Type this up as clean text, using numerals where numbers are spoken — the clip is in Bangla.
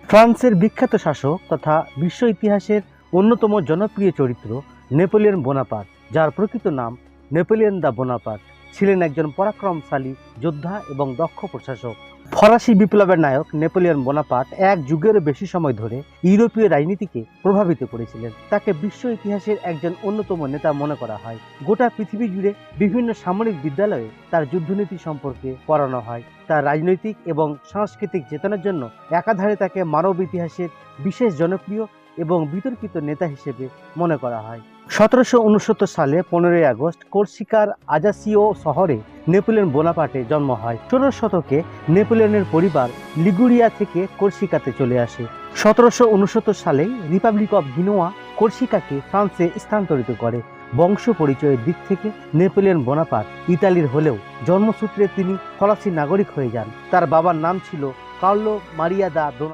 ফ্রান্সের বিখ্যাত শাসক তথা বিশ্ব ইতিহাসের অন্যতম জনপ্রিয় চরিত্র নেপোলিয়ন বোনাপার্ট, যার প্রকৃত নাম নেপোলিয়ন দ্য বোনাপার্ট, ছিলেন একজন পরাক্রমশালী যোদ্ধা এবং দক্ষ প্রশাসক। ফরাসি বিপ্লবের নায়ক নেপোলিয়ন বোনাপার্ট এক যুগেরও বেশি সময় ধরে ইউরোপীয় রাজনীতিকে প্রভাবিত করেছিলেন। তাকে বিশ্ব ইতিহাসের একজন অন্যতম নেতা মনে করা হয়। গোটা পৃথিবী জুড়ে বিভিন্ন সামরিক বিদ্যালয়ে তার যুদ্ধনীতি সম্পর্কে পড়ানো হয়। তার রাজনৈতিক এবং সাংস্কৃতিক চেতনার জন্য একাধারে তাকে মানব ইতিহাসের বিশেষ জনপ্রিয় এবং বিতর্কিত নেতা হিসেবে মনে করা হয়। 1769 সালে 15ই আগস্ট কোর্সিকার আজাসিও শহরে নেপোলিয়ন বোনাপার্টের জন্ম হয়। 16 শতকে নেপোলিয়নের পরিবার লিগুরিয়া থেকে কোর্সিকাতে চলে আসে। 1769 সালে রিপাবলিক অফ গিনোয়া কোর্সিকাকে ফ্রান্সে স্থানান্তরিত করে। বংশ পরিচয়ের দিক থেকে নেপোলিয়ন বোনাপার্ট ইতালির হলেও জন্মসূত্রে তিনি ফরাসি নাগরিক হয়ে যান। তার বাবার নাম ছিল কার্লো মারিয়া দা